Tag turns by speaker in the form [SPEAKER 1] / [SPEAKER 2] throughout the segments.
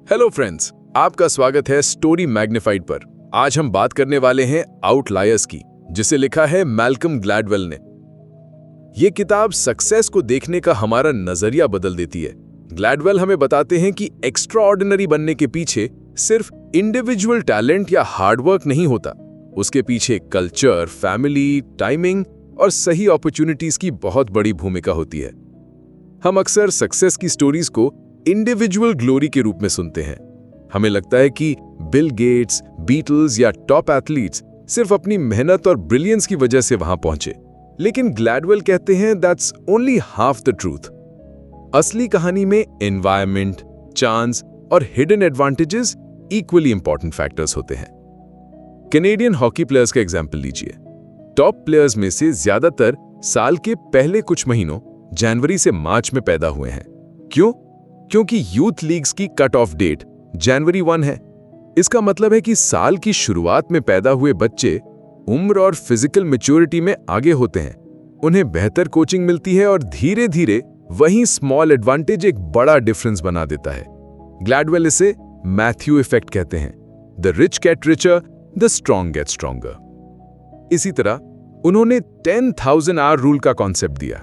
[SPEAKER 1] Hello friends, आपका स्वागत है स्टोरी मैग्नीफाइड पर। आज हम बात करने वाले हैं आउटलायर्स की, जिसे लिखा है मैल्कम ग्लैडवेल ने। ये किताब सक्सेस को देखने का हमारा नजरिया बदल देती है। ग्लैडवेल हमें बताते हैं कि एक्स्ट्राऑर्डिनरी बनने के पीछे सिर्फ इंडिविजुअल टैलेंट या हार्डवर्क नहीं होता, उसके पीछे कल्चर, फैमिली, टाइमिंग और सही अपॉर्चुनिटीज की बहुत बड़ी भूमिका होती है। हम अक्सर सक्सेस की स्टोरीज को इंडिविजुअल ग्लोरी के रूप में सुनते हैं। हमें लगता है कि बिल गेट्स, बीटल्स या टॉप एथलीट्स सिर्फ अपनी मेहनत और ब्रिलियंस की वजह से वहां पहुंचे। लेकिन ग्लैडवेल कहते हैं that's only half the truth. असली कहानी में एनवायरनमेंट, चांस और hidden advantages equally important factors होते हैं। कैनेडियन हॉकी प्लेयर्स का एग्जाम्पल लीजिए। टॉप प्लेयर्स में से ज्यादातर साल के पहले कुछ महीनों जनवरी से मार्च में पैदा हुए हैं। क्यों? क्योंकि यूथ लीग्स की कट ऑफ डेट जनवरी 1 है। इसका मतलब है कि साल की शुरुआत में पैदा हुए बच्चे उम्र और फिजिकल मैच्योरिटी में आगे होते हैं। उन्हें बेहतर कोचिंग मिलती है और धीरे धीरे वही स्मॉल एडवांटेज एक बड़ा डिफरेंस बना देता है। ग्लैडवेल इसे मैथ्यू इफेक्ट कहते हैं। The rich get richer, the strong get stronger. इसी तरह उन्होंने 10,000 आवर रूल का कॉन्सेप्ट दिया।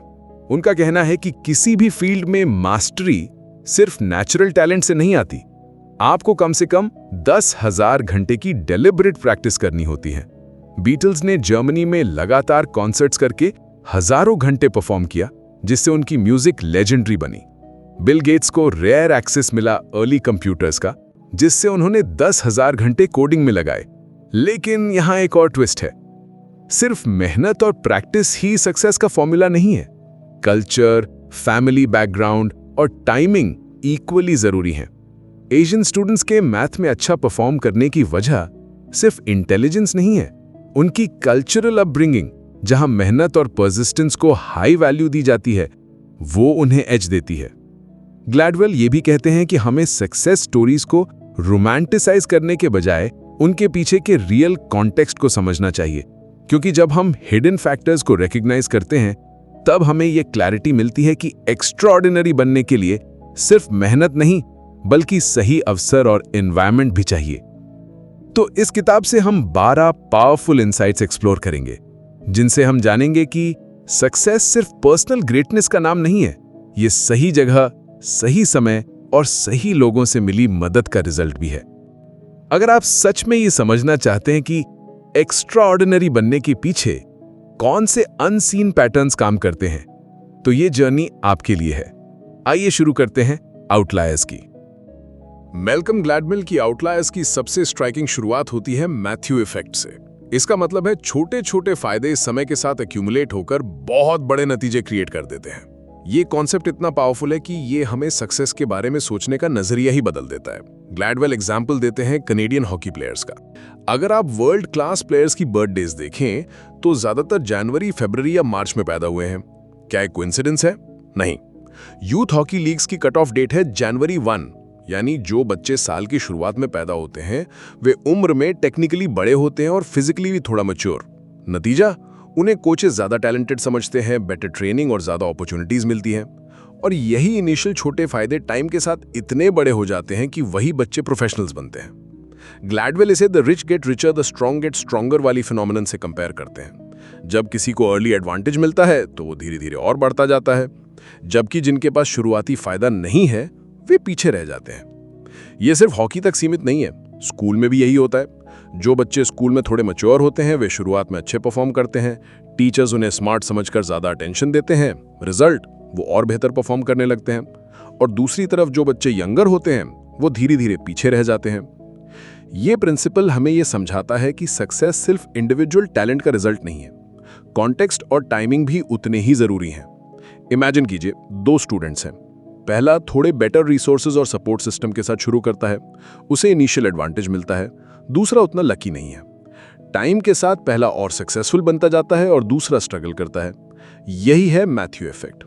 [SPEAKER 1] उनका कहना है कि किसी भी फील्ड में मास्टरी सिर्फ नेचुरल टैलेंट से नहीं आती, आपको कम से कम 10,000 घंटे की डेलिबरेट प्रैक्टिस करनी होती है। बीटल्स ने जर्मनी में लगातार कॉन्सर्ट्स करके हजारों घंटे परफॉर्म किया, जिससे उनकी म्यूजिक लेजेंडरी बनी। बिल गेट्स को रेयर एक्सेस मिला अर्ली कंप्यूटर्स का, जिससे उन्होंने 10,000 घंटे कोडिंग में लगाए। लेकिन यहां एक और ट्विस्ट है। सिर्फ मेहनत और प्रैक्टिस ही सक्सेस का फॉर्मूला नहीं है। कल्चर, फैमिली बैकग्राउंड और टाइमिंग इक्वली जरूरी हैं। एशियन स्टूडेंट्स के मैथ में अच्छा परफॉर्म करने की वजह सिर्फ इंटेलिजेंस नहीं है, उनकी कल्चरल अपब्रिंगिंग, जहां मेहनत और पर्सिस्टेंस को हाई वैल्यू दी जाती है, वो उन्हें एज देती है। ग्लैडवेल ये भी कहते हैं कि हमें सक्सेस स्टोरीज को रोमांटिसाइज करने के बजाय उनके पीछे के रियल कॉन्टेक्स्ट को समझना चाहिए, क्योंकि जब हम हिडन फैक्टर्स को रिकॉग्नाइज करते हैं, तब हमें यह क्लैरिटी मिलती है कि एक्स्ट्राऑर्डिनरी बनने के लिए सिर्फ मेहनत नहीं, बल्कि सही अवसर और एनवायरनमेंट भी चाहिए। तो इस किताब से हम 12 पावरफुल इनसाइट्स एक्सप्लोर करेंगे, जिनसे हम जानेंगे कि सक्सेस सिर्फ पर्सनल ग्रेटनेस का नाम नहीं है, ये सही जगह, सही समय और सही लोगों से मिली मदद का रिजल्ट भी है। अगर आप सच में ये समझना चाहते हैं कि एक्स्ट्राऑर्डिनरी बनने के पीछे कौन से अनसीन पैटर्न्स काम करते हैं, तो ये जर्नी आपके लिए है। आइए शुरू करते हैं आउटलायर्स की। मैल्कम ग्लैडवेल की आउटलायर्स की सबसे स्ट्राइकिंग शुरुआत होती है मैथ्यू इफेक्ट से। इसका मतलब है छोटे छोटे फायदे समय के साथ एक्यूमुलेट होकर बहुत बड़े नतीजे क्रिएट कर देते हैं। ये कॉन्सेप्ट इतना पावरफुल है कि ये हमें सक्सेस के बारे में सोचने का नजरिया ही बदल देता है। ग्लैडवेल एग्जाम्पल देते हैं कैनेडियन हॉकी प्लेयर्स का। अगर आप वर्ल्ड क्लास प्लेयर्स की बर्थडेज देखें, तो ज्यादातर जनवरी, फरवरी या मार्च में पैदा हुए हैं। क्या एक कोइंसिडेंस है? नहीं। यूथ हॉकी लीग्स की कट ऑफ डेट है जनवरी 1, यानी जो बच्चे साल की शुरुआत में पैदा होते हैं वे उम्र में टेक्निकली बड़े होते हैं और फिजिकली भी थोड़ा मैच्योर। नतीजा, उन्हें कोचेस ज्यादा टैलेंटेड समझते हैं, बेटर ट्रेनिंग और ज्यादा अपॉर्चुनिटीज मिलती हैं। और यही इनिशियल छोटे फायदे टाइम के साथ इतने बड़े हो जाते हैं कि वही बच्चे प्रोफेशनल्स बनते हैं। ग्लैडवेल इसे the rich get richer, the strong get stronger वाली फिनोमिनन से कंपेयर करते हैं। जब किसी को अर्ली एडवांटेज मिलता है तो वो धीरे धीरे और बढ़ता जाता है, जबकि जिनके पास शुरुआती फायदा नहीं है वे पीछे रह जाते हैं। ये सिर्फ हॉकी तक सीमित नहीं है, स्कूल में भी यही होता है। जो बच्चे स्कूल में थोड़े मैच्योर होते हैं वे शुरुआत में अच्छे परफॉर्म करते हैं। टीचर्स उन्हें स्मार्ट समझकर ज्यादा अटेंशन देते हैं, रिजल्ट वो और बेहतर परफॉर्म करने लगते हैं। और दूसरी तरफ जो बच्चे यंगर होते हैं वो धीरे धीरे पीछे रह जाते हैं। ये प्रिंसिपल हमें ये समझाता है कि सक्सेस सिर्फ इंडिविजुअल टैलेंट का रिजल्ट नहीं है, कॉन्टेक्स्ट और टाइमिंग भी उतने ही जरूरी हैं। इमेजिन कीजिए, 2 स्टूडेंट्स हैं। पहला थोड़े बेटर रिसोर्सेज और सपोर्ट सिस्टम के साथ शुरू करता है, उसे इनिशियल एडवांटेज मिलता है। दूसरा उतना लकी नहीं है। टाइम के साथ पहला और सक्सेसफुल बनता जाता है और दूसरा स्ट्रगल करता है। यही है मैथ्यू इफेक्ट।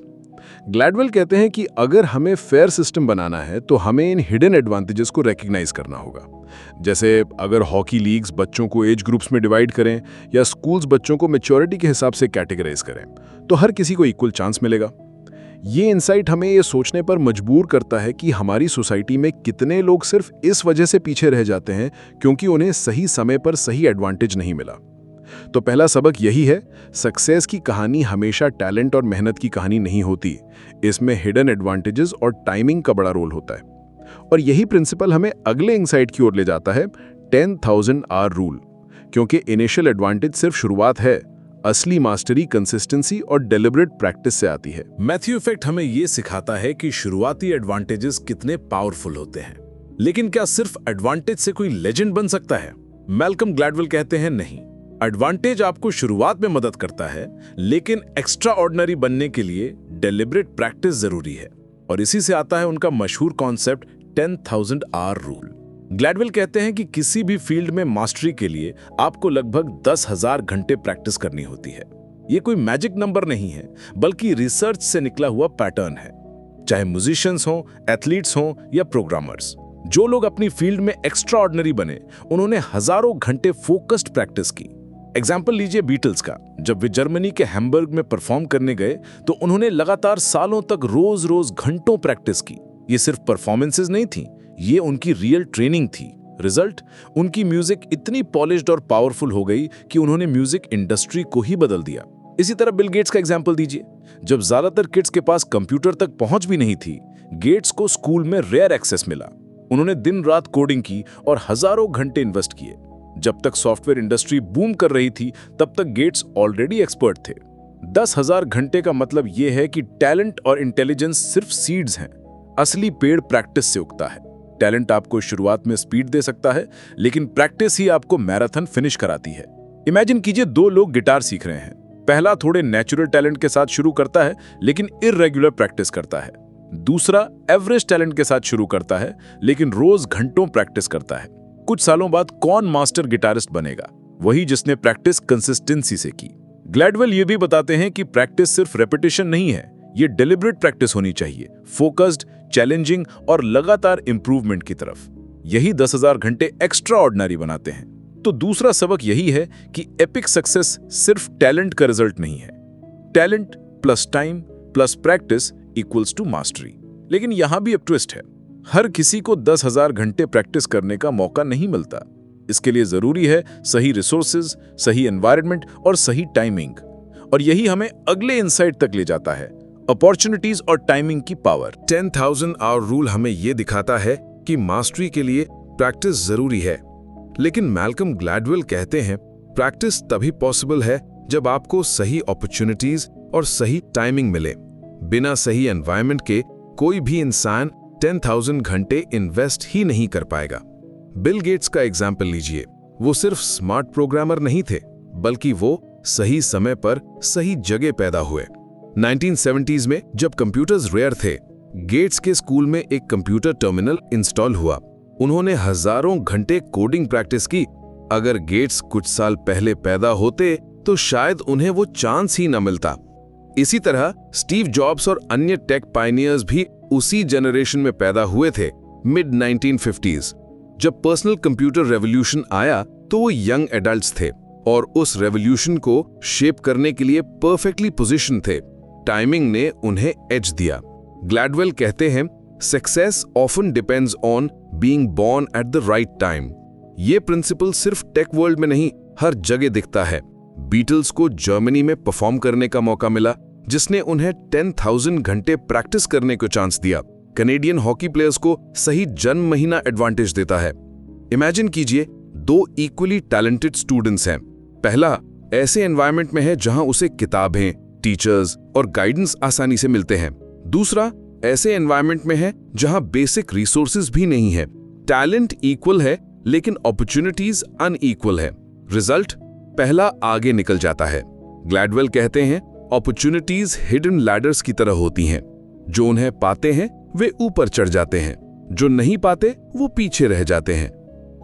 [SPEAKER 1] ग्लैडवेल कहते हैं कि अगर हमें फेयर सिस्टम बनाना है तो हमें इन हिडन एडवांटेजेस को रिकॉग्नाइज करना होगा। जैसे अगर हॉकी लीग्स बच्चों को एज ग्रुप्स में डिवाइड करें या स्कूल्स बच्चों को मैच्योरिटी के हिसाब से कैटेगराइज करें, तो हर किसी को इक्वल चांस मिलेगा।
[SPEAKER 2] ये इंसाइट हमें ये सोचने पर मजबूर करता है कि हमारी सोसाइटी में कितने लोग सिर्फ इस वजह से पीछे रह जाते हैं क्योंकि उन्हें सही समय पर सही एडवांटेज नहीं मिला। तो पहला सबक यही है, सक्सेस की कहानी हमेशा टैलेंट और मेहनत की कहानी नहीं होती। इसमें हिडन एडवांटेजेस और टाइमिंग का बड़ा रोल होता है। और यही प्रिंसिपल हमें अगले इंसाइट की ओर ले जाता है, 10,000 आवर रूल। क्योंकि इनिशियल एडवांटेज सिर्फ शुरुआत है, असली मास्टरी कंसिस्टेंसी और डेलिब्रेट प्रैक्टिस से आती है।
[SPEAKER 1] मैथ्यू इफेक्ट हमें यह सिखाता है कि शुरुआती एडवांटेजेस कितने पावरफुल होते हैं। लेकिन क्या सिर्फ एडवांटेज से कोई लेजेंड बन सकता है? मैल्कम ग्लैडवेल कहते हैं नहीं। एडवांटेज आपको शुरुआत में मदद करता है, लेकिन एक्स्ट्रा ऑर्डिनरी बनने के लिए डेलिब्रेट प्रैक्टिस जरूरी है। और इसी से आता है उनका मशहूर कॉन्सेप्ट 10,000 आवर रूल। ग्लैडवेल कहते हैं कि किसी भी फील्ड में मास्टरी के लिए आपको लगभग 10,000 घंटे प्रैक्टिस करनी होती है। ये कोई मैजिक नंबर नहीं है, बल्कि रिसर्च से निकला हुआ पैटर्न है। चाहे म्यूजिशियंस हों, एथलीट्स हों या प्रोग्रामर्स, जो लोग अपनी फील्ड में एक्स्ट्रा ऑर्डिनरी बने, उन्होंने हजारों घंटे फोकस्ड प्रैक्टिस की। एग्जाम्पल लीजिए बीटल्स का। जब वे जर्मनी के हैम्बर्ग में परफॉर्म करने गए तो उन्होंने लगातार सालों तक रोज रोज घंटों प्रैक्टिस की। ये सिर्फ परफॉर्मेंसेज नहीं थी, ये उनकी रियल ट्रेनिंग थी। रिजल्ट, उनकी म्यूजिक इतनी पॉलिश्ड और पावरफुल हो गई कि उन्होंने म्यूजिक इंडस्ट्री को ही बदल दिया। इसी तरह बिल गेट्स का एग्जाम्पल दीजिए। जब ज्यादातर किड्स के पास कंप्यूटर तक पहुंच भी नहीं थी, गेट्स को स्कूल में रेयर एक्सेस मिला। उन्होंने दिन रात कोडिंग की और हजारों घंटे इन्वेस्ट किए। जब तक सॉफ्टवेयर इंडस्ट्री बूम कर रही थी, तब तक गेट्स ऑलरेडी एक्सपर्ट थे। 10,000 घंटे का मतलब यह है कि टैलेंट और इंटेलिजेंस सिर्फ सीड्स हैं, असली पेड़ प्रैक्टिस से उगता है। टैलेंट आपको शुरुआत में स्पीड दे सकता है, लेकिन प्रैक्टिस ही आपको मैराथन फिनिश कराती है। इमेजिन कीजिए, दो लोग गिटार सीख रहे हैं। पहला थोड़े नेचुरल टैलेंट के साथ शुरू करता है, लेकिन इर्रेगुलर प्रैक्टिस करता है। दूसरा एवरेज टैलेंट के साथ शुरू करता है, लेकिन रोज घंटों प्रैक्टिस करता है। कुछ सालों बाद कौन मास्टर गिटारिस्ट बनेगा? वही जिसने प्रैक्टिस कंसिस्टेंसी से की। ग्लैडवेल ये भी बताते हैं कि प्रैक्टिस सिर्फ रेपिटेशन नहीं है, ये डेलिब्रेट प्रैक्टिस होनी चाहिए, फोकस्ड, चैलेंजिंग और लगातार इंप्रूवमेंट की तरफ। यही 10,000 घंटे एक्स्ट्रा ऑर्डिनरी बनाते हैं। तो दूसरा सबक यही है कि एपिक सक्सेस सिर्फ टैलेंट का रिजल्ट नहीं है। Talent plus time plus practice equals to mastery. लेकिन यहां भी एक ट्विस्ट है। हर किसी को 10,000 घंटे प्रैक्टिस करने का मौका नहीं मिलता। इसके लिए जरूरी है सही रिसोर्सेज, सही एनवायरनमेंट और सही टाइमिंग। और यही हमें अगले इंसाइट तक ले जाता है, अपॉर्चुनिटीज और टाइमिंग की पावर। 10,000 आवर रूल हमें यह दिखाता है कि मास्टरी के लिए प्रैक्टिस जरूरी है। लेकिन मैल्कम ग्लैडवेल कहते हैं, प्रैक्टिस तभी पॉसिबल है जब आपको सही अपॉर्चुनिटीज और सही टाइमिंग मिले। बिना सही एनवायरनमेंट के कोई भी इंसान 10,000 घंटे इन्वेस्ट ही नहीं कर पाएगा। बिल गेट्स का एग्जाम्पल लीजिए। वो सिर्फ स्मार्ट प्रोग्रामर नहीं थे, बल्कि वो सही समय पर सही जगह पैदा हुए। 1970s में जब कंप्यूटर्स रेयर थे, गेट्स के स्कूल में एक कंप्यूटर टर्मिनल इंस्टॉल हुआ। उन्होंने हजारों घंटे कोडिंग प्रैक्टिस की। अगर गेट्स कुछ साल पहले पैदा होते तो शायद उन्हें वो चांस ही न मिलता। इसी तरह स्टीव जॉब्स और अन्य टेक पायनियर्स भी उसी जनरेशन में पैदा हुए थे, मिड 1950s। जब पर्सनल कंप्यूटर रेवोल्यूशन आया तो वो यंग एडल्ट्स थे और उस रेवोल्यूशन को शेप करने के लिए परफेक्टली पोजीशन थे। टाइमिंग ने उन्हें एज दिया। ग्लैडवेल कहते हैं, success often depends on being born at the right time. ये प्रिंसिपल सिर्फ टेक वर्ल्ड में नहीं, हर जगह दिखता है। बीटल्स को जर्मनी में परफॉर्म करने का मौका मिला, जिसने उन्हें 10,000 घंटे प्रैक्टिस करने को चांस दिया। कैनेडियन हॉकी प्लेयर्स को सही जन्म महीना एडवांटेज देता है। इमेजिन कीजिए, दो इक्वली टैलेंटेड स्टूडेंट्स हैं। पहला ऐसे एनवायरनमेंट में है जहां उसे किताबें, टीचर्स और गाइडेंस आसानी से मिलते हैं। दूसरा ऐसे एनवायरनमेंट में है जहां बेसिक रिसोर्सेज भी नहीं है। टैलेंट इक्वल है, लेकिन अपॉर्चुनिटीज अनइक्वल है। रिजल्ट, पहला आगे निकल जाता है। ग्लैडवेल कहते हैं, अपॉर्चुनिटीज हिडन लैडर्स की तरह होती हैं। जो उन्हें पाते हैं वे ऊपर चढ़ जाते हैं, जो नहीं पाते वो पीछे रह जाते हैं।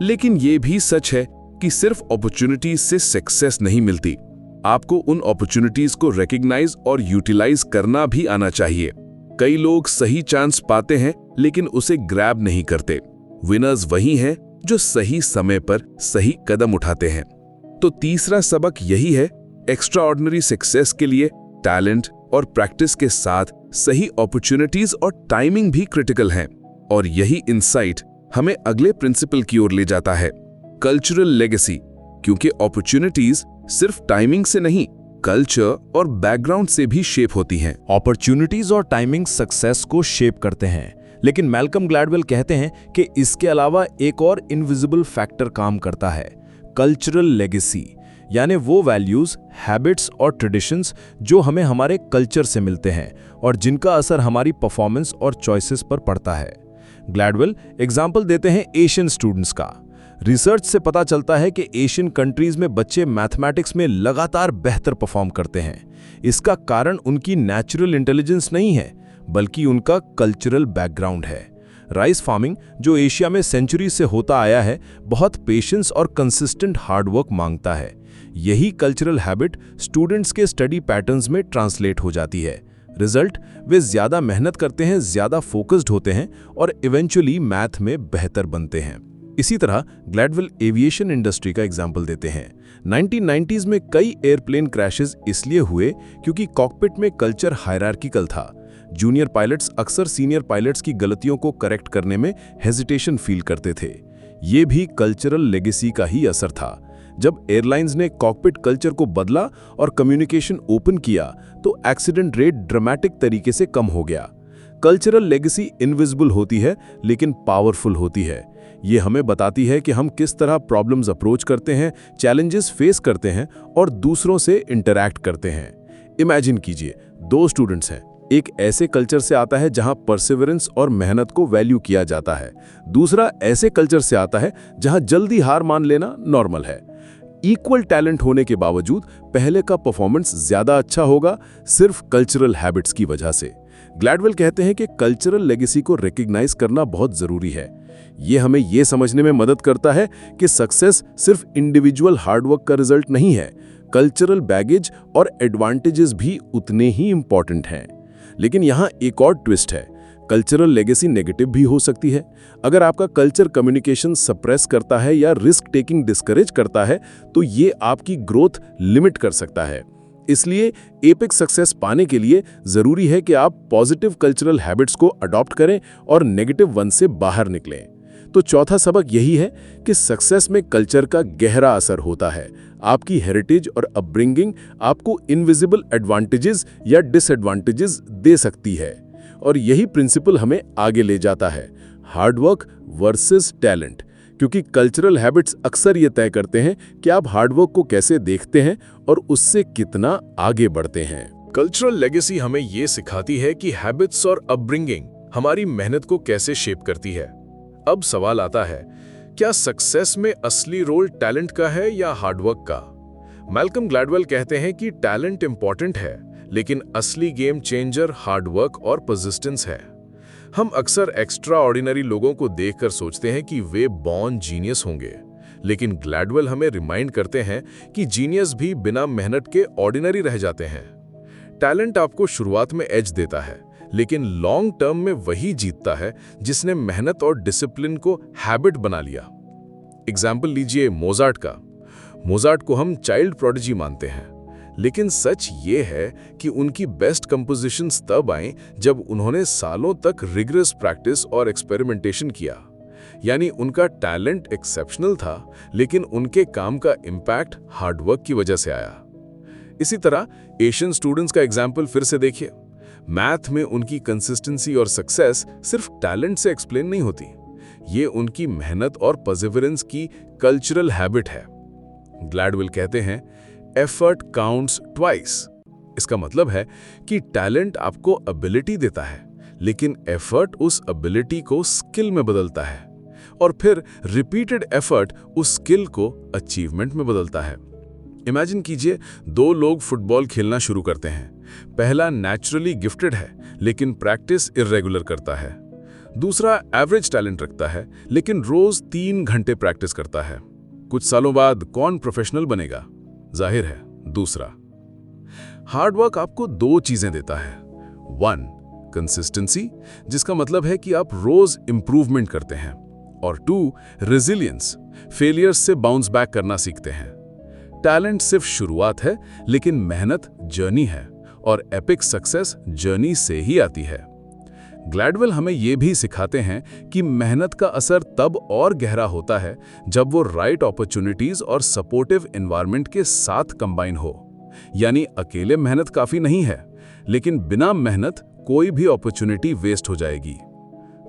[SPEAKER 1] लेकिन ये भी सच है कि सिर्फ अपॉर्चुनिटीज से सक्सेस नहीं मिलती। आपको उन अपॉर्चुनिटीज को रिकॉग्नाइज और यूटिलाइज करना भी आना चाहिए। कई लोग सही चांस पाते हैं लेकिन उसे ग्रैब नहीं करते। विनर्स वही हैं जो सही समय पर सही कदम उठाते हैं। तो तीसरा सबक यही है, एक्स्ट्राऑर्डिनरी सक्सेस के लिए टैलेंट,
[SPEAKER 3] और प्रैक्टिस के साथ सही अपॉर्चुनिटीज और टाइमिंग भी क्रिटिकल हैं। और यही इंसाइट हमें अगले प्रिंसिपल की ओर ले जाता है, कल्चरल लेगेसी, क्योंकि अपॉर्चुनिटीज सिर्फ टाइमिंग से नहीं, कल्चर और बैकग्राउंड से भी शेप होती हैं।
[SPEAKER 4] अपॉर्चुनिटीज और टाइमिंग सक्सेस को शेप करते हैं, लेकिन मैल्कम ग्लैडवेल कहते हैं कि इसके अलावा एक और इनविजिबल फैक्टर काम करता है, कल्चरल लेगेसी, यानी वो वैल्यूज, हैबिट्स और ट्रेडिशंस जो हमें हमारे कल्चर से मिलते हैं और जिनका असर हमारी परफॉर्मेंस और चॉइसेस पर पड़ता है। ग्लैडवेल एग्जाम्पल देते हैं एशियन स्टूडेंट्स का। रिसर्च से पता चलता है कि एशियन कंट्रीज में बच्चे मैथमेटिक्स में लगातार बेहतर परफॉर्म करते हैं। इसका कारण उनकी नेचुरल इंटेलिजेंस नहीं है, बल्कि उनका कल्चरल बैकग्राउंड है। राइस फार्मिंग, जो एशिया में सेंचुरी से होता आया है, बहुत पेशेंस और कंसिस्टेंट हार्डवर्क मांगता है। यही कल्चरल हैबिट स्टूडेंट्स के स्टडी पैटर्न्स में ट्रांसलेट हो जाती है। रिजल्ट, वे ज्यादा मेहनत करते हैं, ज्यादा फोकस्ड होते हैं और इवेंचुअली मैथ में बेहतर बनते हैं। इसी तरह ग्लैडवेल एविएशन इंडस्ट्री का एग्जाम्पल देते हैं। 1990s में कई एयरप्लेन क्रैशेस इसलिए हुए क्योंकि कॉकपिट में कल्चर हायरार्किकल था। जूनियर पायलट्स अक्सर सीनियर पायलट्स की गलतियों को करेक्ट करने में हेजिटेशन फील करते थे। ये भी कल्चरल लेगेसी का ही असर था। जब एयरलाइंस ने कॉकपिट कल्चर को बदला और कम्युनिकेशन ओपन किया, तो एक्सीडेंट रेट ड्रामेटिक तरीके से कम हो गया। कल्चरल लेगेसी इनविजिबल होती है लेकिन पावरफुल होती है। ये हमें बताती है कि हम किस तरह प्रॉब्लम्स अप्रोच करते हैं, चैलेंजेस फेस करते हैं और दूसरों से इंटरैक्ट करते हैं। इमेजिन कीजिए, दो स्टूडेंट्स हैं। एक ऐसे कल्चर से आता है जहां परसिवरेंस और मेहनत को वैल्यू किया जाता है। दूसरा ऐसे कल्चर से आता है जहां जल्दी हार मान लेना नॉर्मल है। इक्वल टैलेंट होने के बावजूद पहले का परफॉर्मेंस ज्यादा अच्छा होगा, सिर्फ कल्चरल हैबिट्स की वजह से। ग्लैडवेल कहते हैं कि कल्चरल लेगेसी को रिकॉग्नाइज करना बहुत जरूरी है। ये हमें ये समझने में मदद करता है कि सक्सेस सिर्फ इंडिविजुअल हार्डवर्क का रिजल्ट नहीं है, कल्चरल बैगेज और एडवांटेजेस भी उतने ही इंपॉर्टेंट हैं। लेकिन यहाँ एक और ट्विस्ट है, कल्चरल लेगेसी नेगेटिव भी हो सकती है। अगर आपका कल्चर कम्युनिकेशन सप्रेस करता है या रिस्क टेकिंग डिस्करेज करता है, तो ये आपकी ग्रोथ लिमिट कर सकता है। इसलिए एपिक सक्सेस पाने के लिए जरूरी है कि आप पॉजिटिव कल्चरल हैबिट्स को अडॉप्ट करें और नेगेटिव वन से बाहर निकलें। तो चौथा सबक यही है कि सक्सेस में कल्चर का गहरा असर होता है। आपकी हेरिटेज और अपब्रिंगिंग आपको इनविजिबल एडवांटेजेस या डिसएडवांटेजेस दे सकती है, और यही प्रिंसिपल हमें आगे ले जाता है, हार्डवर्क वर्सेस टैलेंट। क्योंकि कल्चरल हैबिट्स अक्सर ये तय करते हैं कि आप हार्डवर्क को कैसे देखते हैं और उससे कितना आगे बढ़ते हैं।
[SPEAKER 1] कल्चरल लेगेसी हमें ये सिखाती है कि हैबिट्स और अपब्रिंगिंग हमारी मेहनत को कैसे शेप करती है। अब सवाल आता है, क्या सक्सेस में असली रोल टैलेंट का है या हार्डवर्क का? मैल्कम ग्लैडवेल कहते हैं कि टैलेंट इंपॉर्टेंट है, लेकिन असली गेम चेंजर हार्डवर्क और परसिस्टेंस है। हम अक्सर एक्स्ट्रा ऑर्डिनरी लोगों को देखकर सोचते हैं कि वे बॉर्न जीनियस होंगे, लेकिन ग्लैडवेल हमें रिमाइंड करते हैं कि जीनियस भी बिना मेहनत के ऑर्डिनरी रह जाते हैं। टैलेंट आपको शुरुआत में एज देता है, लेकिन लॉन्ग टर्म में वही जीतता है जिसने मेहनत और डिसिप्लिन को हैबिट बना लिया। एग्जाम्पल लीजिए मोजार्ट का। मोजार्ट को हम चाइल्ड प्रोडिजी मानते हैं, लेकिन सच ये है कि उनकी बेस्ट कंपोजिशंस तब आईं जब उन्होंने सालों तक रिगरस प्रैक्टिस और एक्सपेरिमेंटेशन किया। यानी उनका टैलेंट एक्सेप्शनल था, लेकिन उनके काम का इम्पैक्ट हार्डवर्क की वजह से आया। इसी तरह एशियन स्टूडेंट्स का एग्जाम्पल फिर से देखिए। मैथ में उनकी कंसिस्टेंसी और सक्सेस सिर्फ टैलेंट से एक्सप्लेन नहीं होती, ये उनकी मेहनत और परसिवरेंस की कल्चरल हैबिट है। ग्लैडवेल कहते हैं, एफर्ट काउंट्स ट्वाइस। इसका मतलब है कि टैलेंट आपको एबिलिटी देता है, लेकिन एफर्ट उस एबिलिटी को स्किल में बदलता है, और फिर रिपीटेड एफर्ट उस स्किल को अचीवमेंट में बदलता है। इमेजिन कीजिए, दो लोग फुटबॉल खेलना शुरू करते हैं। पहला नेचुरली गिफ्टेड है, लेकिन प्रैक्टिस इर्रेगुलर करता है। दूसरा एवरेज टैलेंट रखता है, लेकिन रोज 3 घंटे प्रैक्टिस करता है। कुछ सालों बाद कौन प्रोफेशनल बनेगा? जाहिर है दूसरा। हार्डवर्क आपको 2 चीजें देता है। 1 कंसिस्टेंसी, जिसका मतलब है कि आप रोज इंप्रूवमेंट करते हैं, और 2 रेजिलियंस, फेलियर्स से बाउंस बैक करना सीखते हैं। टैलेंट सिर्फ शुरुआत है, लेकिन मेहनत जर्नी है,
[SPEAKER 2] और एपिक सक्सेस जर्नी से ही आती है। ग्लैडवेल हमें ये भी सिखाते हैं कि मेहनत का असर तब और गहरा होता है जब वो राइट अपॉर्चुनिटीज और सपोर्टिव एनवायरनमेंट के साथ कंबाइन हो। यानी अकेले मेहनत काफी नहीं है, लेकिन बिना मेहनत कोई भी अपॉर्चुनिटी वेस्ट हो जाएगी।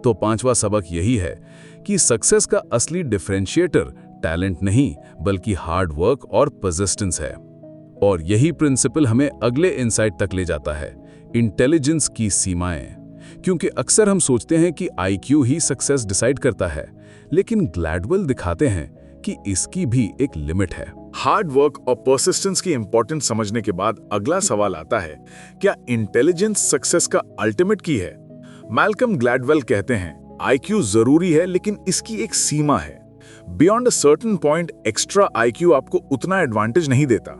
[SPEAKER 2] तो पांचवा सबक यही है कि सक्सेस का असली डिफरेंशिएटर टैलेंट नहीं बल्कि हार्ड वर्क और परसिस्टेंस है। और यही प्रिंसिपल हमें अगले इनसाइट तक ले जाता है, इंटेलिजेंस की सीमाएं। क्योंकि अक्सर हम सोचते हैं कि आईक्यू ही सक्सेस डिसाइड करता है, लेकिन ग्लैडवेल दिखाते हैं कि इसकी भी एक लिमिट है।
[SPEAKER 1] हार्ड वर्क और परसिस्टेंस की इंपॉर्टेंस समझने के बाद अगला सवाल आता है, क्या इंटेलिजेंस सक्सेस का अल्टीमेट की है? मैल्कम ग्लैडवेल कहते हैं, आईक्यू जरूरी है लेकिन इसकी एक सीमा है। Beyond a certain point extra IQ आपको उतना एडवांटेज नहीं देता।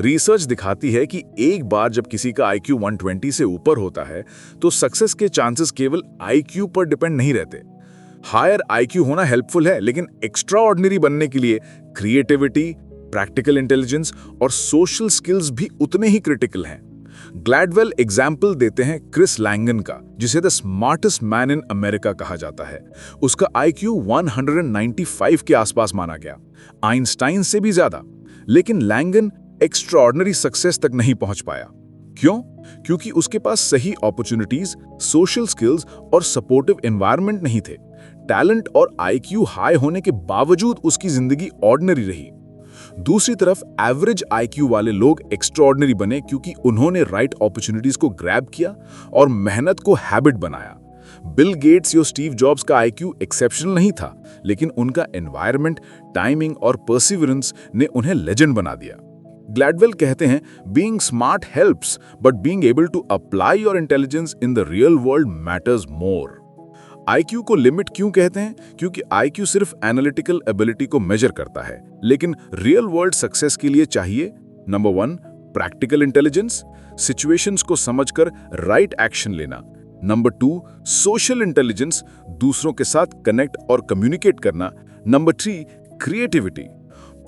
[SPEAKER 1] रिसर्च दिखाती है कि एक बार जब किसी का आईक्यू 120 से ऊपर होता है तो सक्सेस के चांसेस केवल आईक्यू पर डिपेंड नहीं रहते। हायर आईक्यू होना हेल्पफुल है, लेकिन एक्स्ट्रा ऑर्डिनरी बनने के लिए क्रिएटिविटी, प्रैक्टिकल इंटेलिजेंस और सोशल स्किल्स भी उतने ही क्रिटिकल हैं। ग्लैडवेल एग्जाम्पल देते हैं क्रिस लैंगन का, जिसे the smartest man in America कहा जाता है। उसका आईक्यू 195 के आसपास माना गया, आइंस्टाइन से भी ज्यादा। लेकिन लैंगन एक्स्ट्राऑर्डिनरी सक्सेस तक नहीं पहुंच पाया। क्यों? क्योंकि उसके पास सही अपॉर्चुनिटीज, सोशल स्किल्स और सपोर्टिव एनवायरनमेंट नहीं थे। टैलेंट और आईक्यू हाई होने के बावजूद उसकी जिंदगी ऑर्डिनरी रही। दूसरी तरफ एवरेज आईक्यू वाले लोग एक्स्ट्राऑर्डिनरी बने क्योंकि उन्होंने राइट अपॉर्चुनिटीज को ग्रैब किया और मेहनत को हैबिट बनाया। बिल गेट्स या स्टीव जॉब्स का आईक्यू एक्सेप्शनल नहीं था, लेकिन उनका एनवायरनमेंट, टाइमिंग और परसिवरेंस ने उन्हें लेजेंड बना दिया। ग्लैडवेल कहते हैं, being smart helps, but being able to apply your intelligence in the real world matters more. IQ को लिमिट क्यों कहते हैं? क्योंकि आईक्यू सिर्फ एनालिटिकल एबिलिटी को मेजर करता है, लेकिन रियल वर्ल्ड सक्सेस के लिए चाहिए नंबर 1 प्रैक्टिकल इंटेलिजेंस, सिचुएशंस को समझकर राइट एक्शन लेना। नंबर 2 सोशल इंटेलिजेंस, दूसरों के साथ कनेक्ट और कम्युनिकेट करना। नंबर 3 क्रिएटिविटी,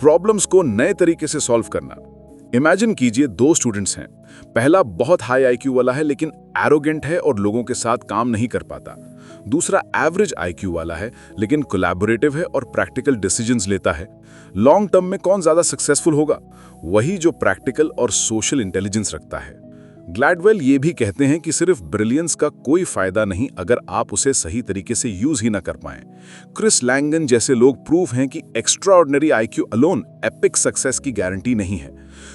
[SPEAKER 1] प्रॉब्लम्स को नए तरीके से सॉल्व करना। इमेजिन कीजिए 2 स्टूडेंट्स हैं। पहला बहुत हाई आईक्यू वाला है लेकिन एरोगेंट है और लोगों के साथ काम नहीं कर पाता। दूसरा एवरेज आईक्यू वाला है लेकिन कोलैबोरेटिव है और प्रैक्टिकल डिसीजंस लेता है। लॉन्ग टर्म में कौन ज्यादा सक्सेसफुल होगा? वही जो प्रैक्टिकल और सोशल इंटेलिजेंस रखता है। ग्लैडवेल ये भी कहते हैं कि सिर्फ ब्रिलियंस का कोई फायदा नहीं अगर आप उसे सही तरीके से यूज ही ना कर पाएं। क्रिस लैंगन जैसे लोग प्रूफ हैं कि extraordinary IQ alone epic success की गारंटी नहीं है।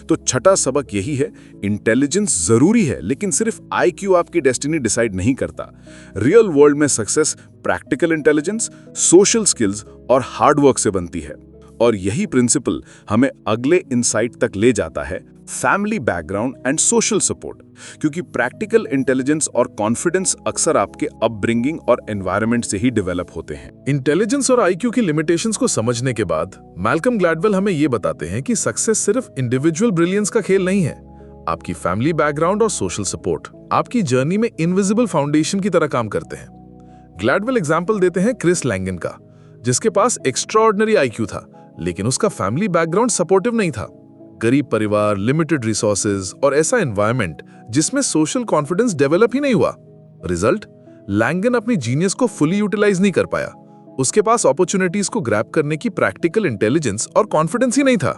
[SPEAKER 1] तो छठा सबक यही है, इंटेलिजेंस जरूरी है लेकिन सिर्फ आईक्यू आपकी डेस्टिनी डिसाइड नहीं करता। रियल वर्ल्ड में success practical intelligence, social skills और हार्डवर्क से बनती है। और यही प्रिंसिपल हमें अगले इनसाइट तक ले जाता है, family background and social support. क्योंकि प्रैक्टिकल इंटेलिजेंस और कॉन्फिडेंस अक्सर आपके अपब्रिंगिंग और एनवायरनमेंट से ही डेवलप होते हैं। इंटेलिजेंस और आईक्यू की लिमिटेशंस को समझने के बाद मैल्कम ग्लैडवेल हमें यह बताते हैं कि सक्सेस सिर्फ इंडिविजुअल ब्रिलियंस का खेल नहीं है। आपकी फैमिली बैकग्राउंड और सोशल सपोर्ट आपकी जर्नी में इनविजिबल फाउंडेशन की तरह काम करते हैं। ग्लैडवेल एग्जाम्पल देते हैं क्रिस लैंगन का, जिसके पास एक्स्ट्राऑर्डिनरी आईक्यू था लेकिन उसका फैमिली बैकग्राउंड सपोर्टिव नहीं था। गरीब परिवार, लिमिटेड रिसोर्सेज और ऐसा एनवायरनमेंट जिसमें सोशल कॉन्फिडेंस डेवलप ही नहीं हुआ। रिजल्ट, लैंगन अपनी जीनियस को फुली यूटिलाइज नहीं कर पाया। उसके पास अपॉर्चुनिटीज को ग्रैब करने की प्रैक्टिकल इंटेलिजेंस और कॉन्फिडेंस ही नहीं था।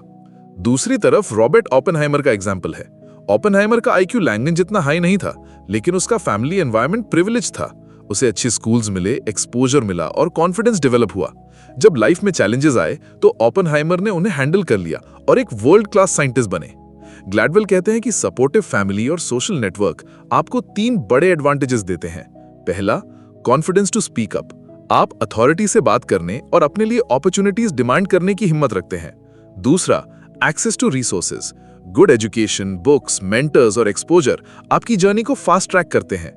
[SPEAKER 1] दूसरी तरफ रॉबर्ट ओपेनहाइमर का एग्जाम्पल है। ओपेनहाइमर का आईक्यू लैंगन जितना हाई नहीं था, लेकिन उसका फैमिली एनवायरनमेंट प्रिविलेज था। उसे अच्छे स्कूल्स मिले, एक्सपोजर मिला और कॉन्फिडेंस डेवलप हुआ। जब लाइफ में चैलेंजेस आए तो ओपेनहाइमर ने उन्हें हैंडल कर लिया और एक वर्ल्ड क्लास साइंटिस्ट बने। ग्लैडवेल कहते हैं कि सपोर्टिव फैमिली और सोशल नेटवर्क आपको 3 बड़े एडवांटेजेस देते हैं। पहला, कॉन्फिडेंस टू स्पीक अप। आप अथॉरिटी से बात करने और अपने लिए अपॉर्चुनिटीज डिमांड करने की हिम्मत रखते हैं। दूसरा, access to resources. Good education, books, mentors और एक्सपोजर आपकी जर्नी को फास्ट ट्रैक करते हैं।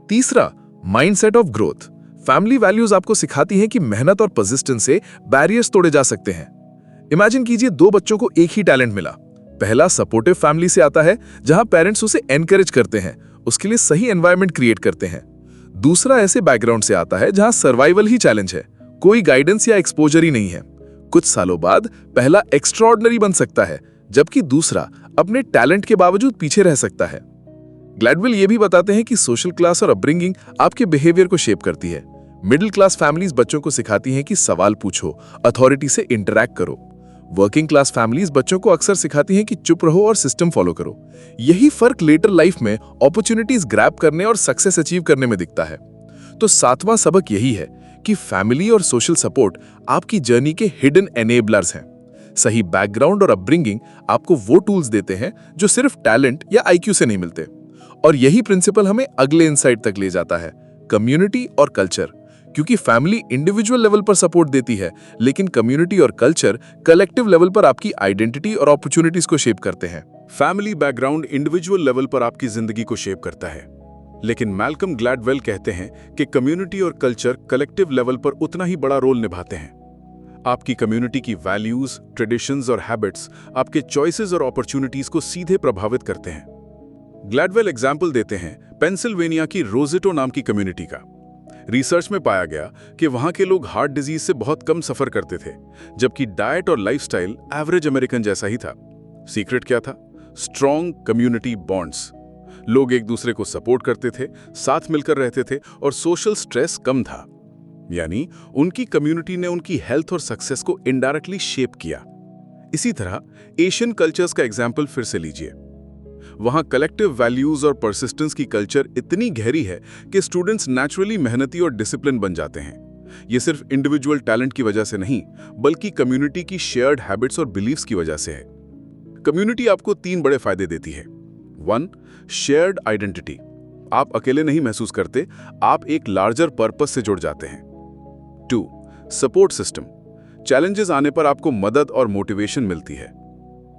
[SPEAKER 1] तीसरा, mindset of growth. Family values आपको सिखाती हैं कि मेहनत और परसिस्टेंस से बैरियर्स तोड़े जा सकते हैं। इमेजिन कीजिए 2 बच्चों को एक ही टैलेंट मिला। पहला सपोर्टिव फैमिली से आता है जहां पेरेंट्स उसे एनकरेज करते हैं, उसके लिए सही एनवायरनमेंट क्रिएट करते हैं। दूसरा ऐसे बैकग्राउंड से आता है जहां सर्वाइवल ही चैलेंज है, कोई गाइडेंस या एक्सपोजर ही नहीं है। कुछ सालों बाद पहला एक्स्ट्राऑर्डिनरी बन सकता है, जबकि दूसरा अपने टैलेंट के बावजूद पीछे रह सकता है।
[SPEAKER 2] ग्लैडवेल ये भी बताते हैं कि सोशल क्लास और अपब्रिंगिंग आपके बिहेवियर को शेप करती है। मिडिल क्लास फैमिलीज बच्चों को सिखाती हैं कि सवाल पूछो, अथॉरिटी से इंटरैक्ट करो। वर्किंग क्लास फैमिलीज बच्चों को अक्सर सिखाती हैं कि चुप रहो और सिस्टम फॉलो करो। यही फर्क लेटर लाइफ में अपॉर्चुनिटीज ग्रैब करने और सक्सेस अचीव करने में दिखता है। तो सातवां सबक यही है कि फैमिली और सोशल सपोर्ट आपकी जर्नी के हिडन एनेबलर्स हैं। सही बैकग्राउंड और अपब्रिंगिंग आपको वो टूल्स देते हैं जो सिर्फ टैलेंट या आईक्यू से नहीं मिलते। और यही प्रिंसिपल हमें अगले इनसाइट तक ले जाता है, कम्युनिटी और कल्चर। क्योंकि फैमिली इंडिविजुअल लेवल पर सपोर्ट देती है, लेकिन कम्युनिटी और कल्चर कलेक्टिव लेवल पर आपकी आइडेंटिटी और अपॉर्चुनिटीज को शेप करते हैं।
[SPEAKER 5] फैमिली बैकग्राउंड इंडिविजुअल लेवल पर आपकी जिंदगी को शेप करता है, लेकिन मैल्कम ग्लैडवेल कहते हैं कि कम्युनिटी और कल्चर कलेक्टिव लेवल पर उतना ही बड़ा रोल निभाते हैं। आपकी कम्युनिटी की वैल्यूज, ट्रेडिशंस और हैबिट्स आपके चॉइसेस और अपॉर्चुनिटीज को सीधे प्रभावित करते हैं। ग्लैडवेल एग्जाम्पल देते हैं पेंसिल्वेनिया की रोजेटो नाम की कम्युनिटी का। रिसर्च में पाया गया कि वहां के लोग हार्ट डिजीज से बहुत कम सफर करते थे, जबकि डाइट और लाइफस्टाइल एवरेज अमेरिकन जैसा ही था। सीक्रेट क्या था? Strong community bonds. लोग एक दूसरे को सपोर्ट करते थे, साथ मिलकर रहते थे और सोशल स्ट्रेस कम था। यानी उनकी कम्युनिटी ने उनकी हेल्थ और सक्सेस को इनडायरेक्टली शेप किया। इसी तरह एशियन कल्चर्स का एग्जाम्पल फिर से लीजिए। वहां कलेक्टिव वैल्यूज और परसिस्टेंस की कल्चर इतनी गहरी है कि स्टूडेंट्स नेचुरली मेहनती और डिसिप्लिन बन जाते हैं। ये सिर्फ इंडिविजुअल टैलेंट की वजह से नहीं, बल्कि कम्युनिटी की शेयर्ड हैबिट्स और बिलीफ्स की वजह से है। कम्युनिटी आपको 3 बड़े फायदे देती है। 1. Shared identity. आप अकेले नहीं महसूस करते, आप एक लार्जर पर्पस से जुड़ जाते हैं। 2. Support system. चैलेंजेस आने पर आपको मदद और मोटिवेशन मिलती है।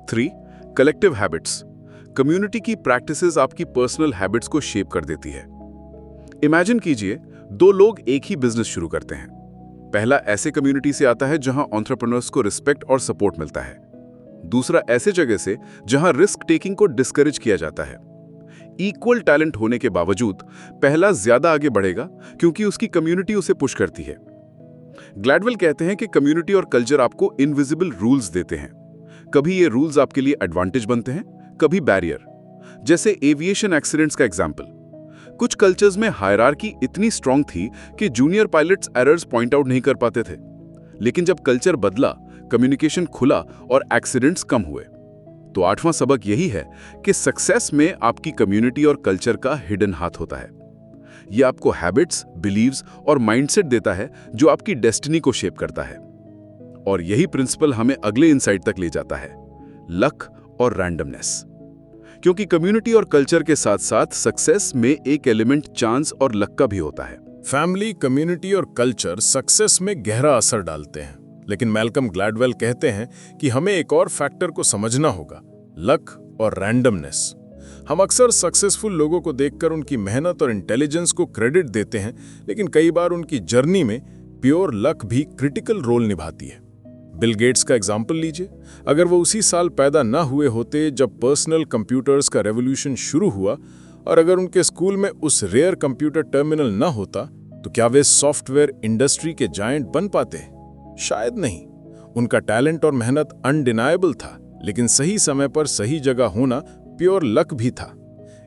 [SPEAKER 5] 3. Collective habits. कम्युनिटी की प्रैक्टिसेस आपकी पर्सनल हैबिट्स को शेप कर देती है। इमेजिन कीजिए 2 लोग एक ही बिजनेस शुरू करते हैं। पहला ऐसे कम्युनिटी से आता है जहां एंटरप्रेन्योर्स को रिस्पेक्ट और सपोर्ट मिलता है। दूसरा ऐसे जगह से जहां रिस्क टेकिंग को डिस्करेज किया जाता है। इक्वल टैलेंट होने के बावजूद पहला ज्यादा आगे बढ़ेगा क्योंकि उसकी कम्युनिटी उसे पुश करती है। ग्लैडवेल कहते हैं कि कम्युनिटी और कल्चर आपको इनविजिबल रूल्स देते हैं। कभी ये रूल्स आपके लिए एडवांटेज बनते हैं, कभी बैरियर। जैसे एविएशन एक्सीडेंट्स का एग्जाम्पल। कुछ कल्चर्स में हायरार्की इतनी स्ट्रांग थी कि junior pilots errors point out नहीं कर पाते थे, लेकिन जब कल्चर बदला, कम्युनिकेशन खुला और एक्सीडेंट्स कम हुए। तो 8वां सबक यही है कि सक्सेस में आपकी कम्युनिटी और कल्चर का हिडन हाथ होता है। यह आपको हैबिट्स, बिलीव्स और माइंडसेट देता है जो आपकी डेस्टिनी को शेप करता है। और यही प्रिंसिपल हमें अगले इनसाइट तक ले जाता है, लक और रैंडमनेस। क्योंकि कम्युनिटी और कल्चर के साथ साथ सक्सेस में एक एलिमेंट चांस और लक का भी होता है।
[SPEAKER 1] फैमिली, कम्युनिटी और कल्चर सक्सेस में गहरा असर डालते हैं, लेकिन मैल्कम ग्लैडवेल कहते हैं कि हमें एक और फैक्टर को समझना होगा, लक और रैंडमनेस। हम अक्सर सक्सेसफुल लोगों को देखकर उनकी मेहनत और इंटेलिजेंस को क्रेडिट देते हैं, लेकिन कई बार उनकी जर्नी में प्योर लक भी क्रिटिकल रोल निभाती है। बिल गेट्स का एग्जाम्पल लीजिए। अगर वो उसी साल पैदा ना हुए होते जब पर्सनल कंप्यूटर्स का रेवोल्यूशन शुरू हुआ, और अगर उनके स्कूल में उस रेयर कंप्यूटर टर्मिनल ना होता, तो क्या वे सॉफ्टवेयर इंडस्ट्री के जायंट बन पाते? शायद नहीं। उनका टैलेंट और मेहनत अनडिनायबल था, लेकिन सही समय पर सही जगह होना प्योर लक भी था।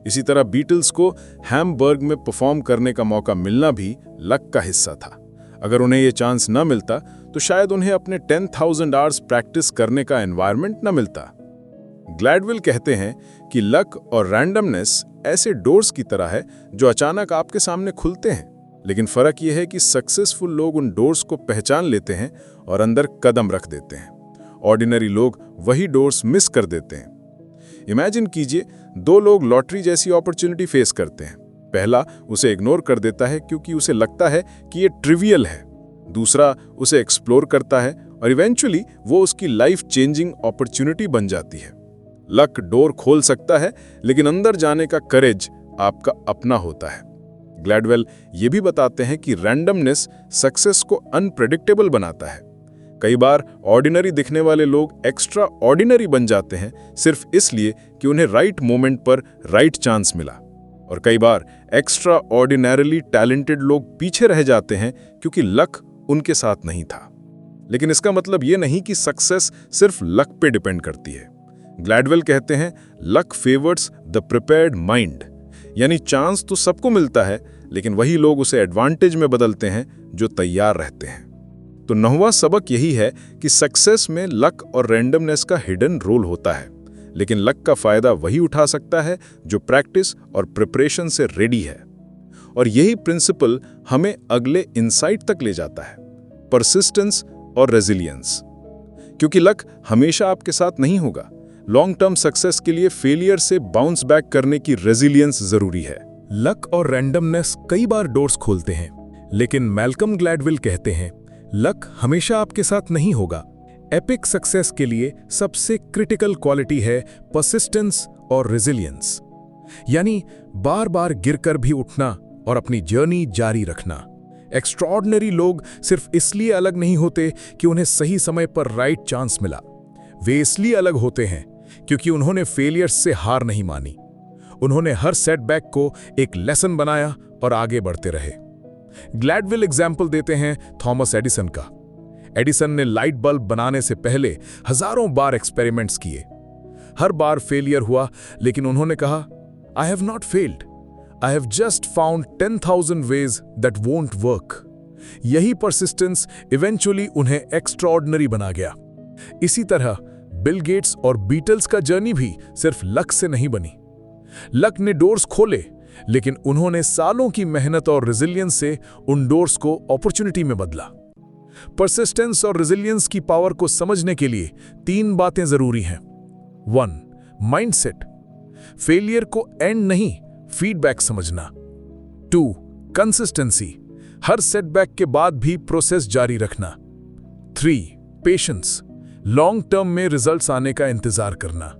[SPEAKER 1] इसी तरह बीटल्स को हैम्बर्ग में परफॉर्म करने का मौका मिलना भी लक का हिस्सा था। अगर उन्हें यह चांस न मिलता तो शायद उन्हें अपने 10,000 आवर्स प्रैक्टिस करने का एनवायरनमेंट न मिलता। ग्लैडवेल कहते हैं कि लक और रैंडमनेस ऐसे डोर्स की तरह है जो अचानक आपके सामने खुलते हैं, लेकिन फर्क यह है कि सक्सेसफुल लोग उन डोर्स को पहचान लेते हैं और अंदर कदम रख देते हैं। ऑर्डिनरी लोग वही डोर्स मिस कर देते हैं। इमेजिन कीजिए 2 लोग लॉटरी जैसी अपॉर्चुनिटी फेस करते हैं। पहला उसे इग्नोर कर देता है क्योंकि उसे लगता है कि ये ट्रिवियल है। दूसरा उसे एक्सप्लोर करता है और इवेंचुअली वो उसकी लाइफ चेंजिंग अपॉर्चुनिटी बन जाती है। लक डोर खोल सकता है, लेकिन अंदर जाने का करेज आपका अपना होता है। ग्लैडवेल ये भी बताते हैं कि रैंडमनेस सक्सेस को अनप्रेडिक्टेबल बनाता है। कई बार ऑर्डिनरी दिखने वाले लोग एक्स्ट्रा ऑर्डिनरी बन जाते हैं सिर्फ इसलिए कि उन्हें राइट मोमेंट पर राइट चांस मिला, और कई बार एक्स्ट्रा ऑर्डिनरीली टैलेंटेड लोग पीछे रह जाते हैं क्योंकि लक उनके साथ नहीं था। लेकिन इसका मतलब ये नहीं कि सक्सेस सिर्फ लक पे डिपेंड करती है। ग्लैडवेल कहते हैं luck favours the prepared mind,
[SPEAKER 5] यानी चांस तो सबको मिलता है, लेकिन वही लोग उसे एडवांटेज में बदलते हैं जो तैयार रहते हैं। तो 9वां सबक यही है कि सक्सेस में लक और रैंडमनेस का हिडन रोल होता है, लेकिन लक का फायदा वही उठा सकता है जो प्रैक्टिस और प्रिपरेशन से रेडी है। और यही प्रिंसिपल हमें अगले इंसाइट तक ले जाता है, परसिस्टेंस और रेजिलियंस। क्योंकि लक हमेशा आपके साथ नहीं होगा। लॉन्ग टर्म सक्सेस के लिए फेलियर से बाउंस बैक करने की रेजिलियंस जरूरी है।
[SPEAKER 4] लक और रैंडमनेस कई बार डोर्स खोलते हैं, लेकिन मैल्कम ग्लैडवेल कहते हैं लक हमेशा आपके साथ नहीं होगा। एपिक सक्सेस के लिए सबसे क्रिटिकल क्वालिटी है परसिस्टेंस और रेजिलियंस, यानी बार बार गिरकर भी उठना और अपनी जर्नी जारी रखना। एक्स्ट्रॉर्डिनरी लोग सिर्फ इसलिए अलग नहीं होते कि उन्हें सही समय पर राइट चांस मिला, वे इसलिए अलग होते हैं क्योंकि उन्होंने फेलियर्स से हार नहीं मानी। उन्होंने हर सेटबैक को एक लेसन बनाया और आगे बढ़ते रहे। ग्लैडवेल एग्जाम्पल देते हैं थॉमस एडिसन का। एडिसन ने लाइट बल्ब बनाने से पहले हजारों बार एक्सपेरिमेंट्स किए। हर बार फेलियर हुआ, लेकिन उन्होंने कहा, I have not failed, I have just found 10,000 ways that won't work. यही परसिस्टेंस इवेंचुअली उन्हें एक्स्ट्रॉर्डिनरी बना गया। इसी तरह बिल गेट्स और बीटल्स का जर्नी भी सिर्फ लक से नहीं बनी। लक ने डोर्स खोले, लेकिन उन्होंने सालों की मेहनत और रेजिलियंस से उन डोर्स को अपॉर्चुनिटी में बदला। परसिस्टेंस और रेजिलियंस की पावर को समझने के लिए 3 बातें जरूरी हैं। 1. माइंडसेट, फेलियर को एंड नहीं फीडबैक समझना। 2. कंसिस्टेंसी, हर सेटबैक के बाद भी प्रोसेस जारी रखना। 3. पेशेंस, लॉन्ग टर्म में रिजल्ट्स आने का इंतजार करना।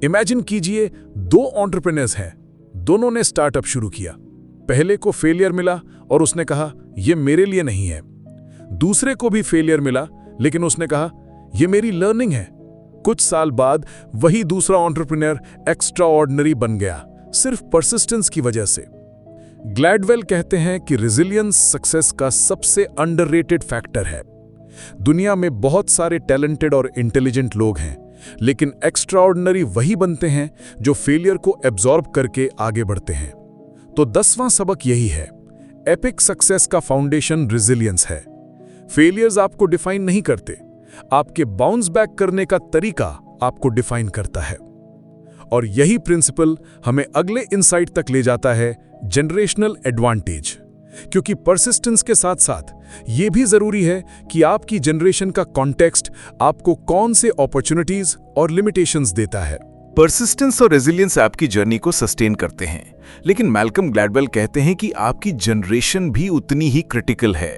[SPEAKER 4] इमेजिन कीजिए 2 एंटरप्रेन्योर्स हैं, दोनों ने स्टार्टअप शुरू किया। पहले को फेलियर मिला और उसने कहा यह मेरे लिए नहीं है। दूसरे को भी फेलियर मिला, लेकिन उसने कहा यह मेरी लर्निंग है। कुछ साल बाद वही दूसरा एंटरप्रेन्योर एक्स्ट्राऑर्डिनरी बन गया, सिर्फ परसिस्टेंस की वजह से। ग्लैडवेल कहते हैं कि रेजिलियंस सक्सेस का सबसे अंडररेटेड फैक्टर है। दुनिया में बहुत सारे टैलेंटेड और इंटेलिजेंट लोग हैं, लेकिन एक्स्ट्राऑर्डिनरी वही बनते हैं जो फेलियर को एब्जॉर्ब करके आगे बढ़ते हैं। तो 10वां सबक यही है, एपिक सक्सेस का फाउंडेशन रेजिलियंस है। फेलियर्स आपको डिफाइन नहीं करते, आपके बाउंस बैक करने का तरीका आपको डिफाइन करता है। और यही प्रिंसिपल हमें अगले इंसाइट तक ले जाता है, जनरेशनल एडवांटेज। क्योंकि परसिस्टेंस के साथ साथ यह भी जरूरी है कि आपकी जनरेशन का कॉन्टेक्स्ट आपको कौन से अपॉर्चुनिटीज और लिमिटेशंस देता है।
[SPEAKER 6] परसिस्टेंस और रेजिलियंस आपकी जर्नी को सस्टेन करते हैं, लेकिन मैल्कम ग्लैडवेल कहते हैं कि आपकी जनरेशन भी उतनी ही क्रिटिकल है।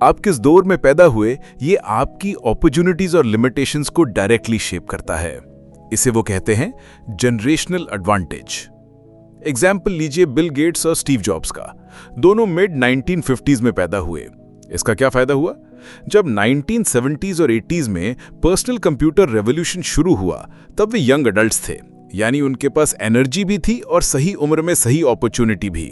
[SPEAKER 6] आप किस दौर में पैदा हुए, ये आपकी अपॉर्चुनिटीज और लिमिटेशंस को डायरेक्टली शेप करता है। इसे वो कहते हैं जनरेशनल एडवांटेज। एग्जाम्पल लीजिए बिल गेट्स और स्टीव जॉब्स का। दोनों मिड 1950s में पैदा हुए। इसका क्या फायदा हुआ? जब 1970s और 80s में पर्सनल कंप्यूटर रेवोल्यूशन शुरू हुआ, तब वे यंग अडल्ट्स थे, यानी उनके पास एनर्जी भी थी और सही उम्र में सही अपॉर्चुनिटी भी।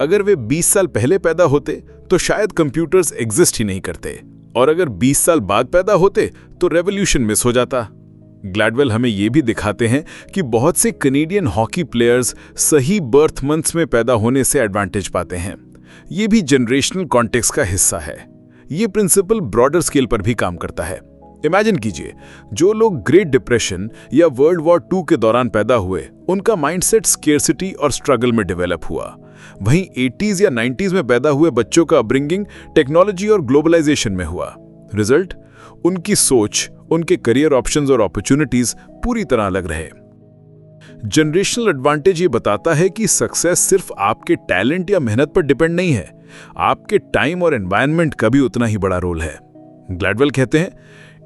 [SPEAKER 6] अगर वे 20 साल पहले पैदा होते तो शायद कंप्यूटर्स एग्जिस्ट ही नहीं करते, और अगर 20 साल बाद पैदा होते तो रेवोल्यूशन मिस हो जाता। ग्लैडवेल हमें यह भी दिखाते हैं कि बहुत से कनेडियन हॉकी प्लेयर्स सही बर्थ मंथ्स में पैदा होने से एडवांटेज पाते हैं। यह भी जनरेशनल कॉन्टेक्स्ट का हिस्सा है। यह प्रिंसिपल ब्रॉडर स्केल पर भी काम करता है। इमेजिन कीजिए, जो लोग ग्रेट डिप्रेशन या वर्ल्ड वॉर 2 के दौरान पैदा हुए, उनका माइंडसेट स्केर्सिटी और स्ट्रगल में डेवलप हुआ। वहीं 80s या 90s में पैदा हुए बच्चों का अपब्रिंगिंग टेक्नोलॉजी और ग्लोबलाइजेशन में हुआ। रिजल्ट, उनकी सोच, उनके करियर ऑप्शंस और अपॉर्चुनिटीज पूरी तरह अलग रहे। जनरेशनल एडवांटेज ये बताता है कि सक्सेस सिर्फ आपके टैलेंट या मेहनत पर डिपेंड नहीं है, आपके टाइम और एनवायरनमेंट का भी उतना ही बड़ा रोल है। ग्लैडवेल कहते हैं,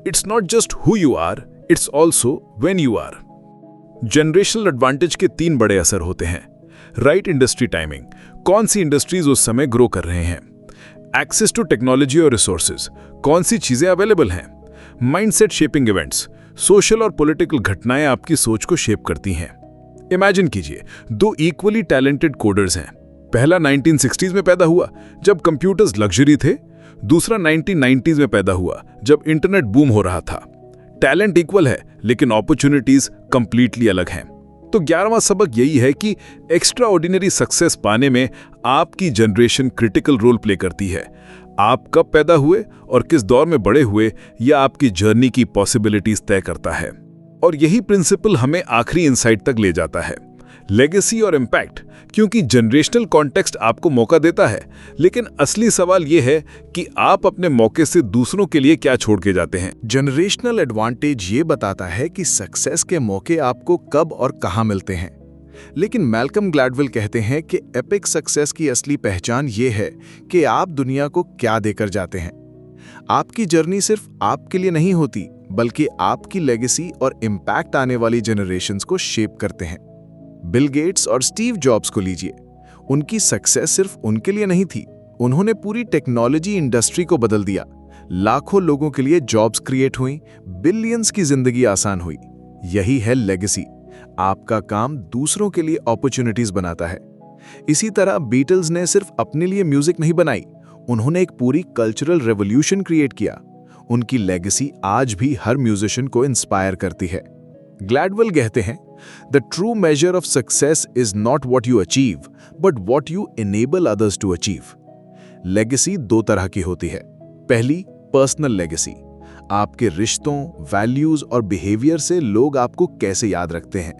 [SPEAKER 6] it's not just who you are, it's also when you are. Generational advantage के 3 बड़े असर होते हैं। राइट इंडस्ट्री टाइमिंग, कौन सी इंडस्ट्रीज उस समय ग्रो कर रहे हैं। एक्सेस टू टेक्नोलॉजी और रिसोर्सेज, कौन सी चीजें अवेलेबल हैं। माइंडसेट शेपिंग इवेंट्स, सोशल और पॉलिटिकल घटनाएं आपकी सोच को शेप करती हैं। इमेजिन कीजिए, 2 इक्वली टैलेंटेड कोडर्स हैं। पहला 1960s में पैदा हुआ जब कंप्यूटर्स लग्जरी थे, दूसरा 1990s में पैदा हुआ जब इंटरनेट बूम हो रहा था। टैलेंट इक्वल है, लेकिन अपॉर्चुनिटीज कंप्लीटली अलग हैं।
[SPEAKER 2] तो 11वां सबक यही है कि एक्स्ट्रा ऑर्डिनरी सक्सेस पाने में आपकी जनरेशन क्रिटिकल रोल प्ले करती है। आप कब पैदा हुए और किस दौर में बड़े हुए, यह आपकी जर्नी की पॉसिबिलिटीज तय करता है। और यही प्रिंसिपल हमें आखिरी इंसाइट तक ले जाता है, लेगेसी और इम्पैक्ट। क्योंकि जनरेशनल कॉन्टेक्स्ट आपको मौका देता है, लेकिन असली सवाल यह है कि आप अपने मौके से दूसरों के लिए क्या छोड़ के जाते हैं।
[SPEAKER 5] जनरेशनल एडवांटेज ये बताता है कि सक्सेस के मौके आपको कब और कहां मिलते हैं, लेकिन मैल्कम ग्लैडवेल कहते हैं कि एपिक सक्सेस की असली पहचान ये है कि आप दुनिया को क्या देकर जाते हैं। आपकी जर्नी सिर्फ आपके लिए नहीं होती, बल्कि आपकी लेगेसी और इम्पैक्ट आने वाली जनरेशंस को शेप करते हैं। बिल गेट्स और स्टीव जॉब्स को लीजिए, उनकी सक्सेस सिर्फ उनके लिए नहीं थी, उन्होंने पूरी टेक्नोलॉजी इंडस्ट्री को बदल दिया। लाखों लोगों के लिए जॉब्स क्रिएट हुई, बिलियंस की जिंदगी आसान हुई। यही है लेगेसी। आपका काम दूसरों के लिए अपॉर्चुनिटीज बनाता है। इसी तरह बीटल्स ने सिर्फ अपने लिए म्यूजिक नहीं बनाई, उन्होंने एक पूरी कल्चरल रेवोल्यूशन क्रिएट किया। उनकी लेगेसी आज भी हर म्यूजिशियन को इंस्पायर करती है। ग्लैडवेल कहते हैं, the true measure of success is not what you achieve, but what you enable others to achieve. Legacy दो तरह की होती है। पहली, पर्सनल लेगेसी। आपके रिश्तों, वैल्यूज और बिहेवियर से लोग आपको कैसे याद रखते हैं।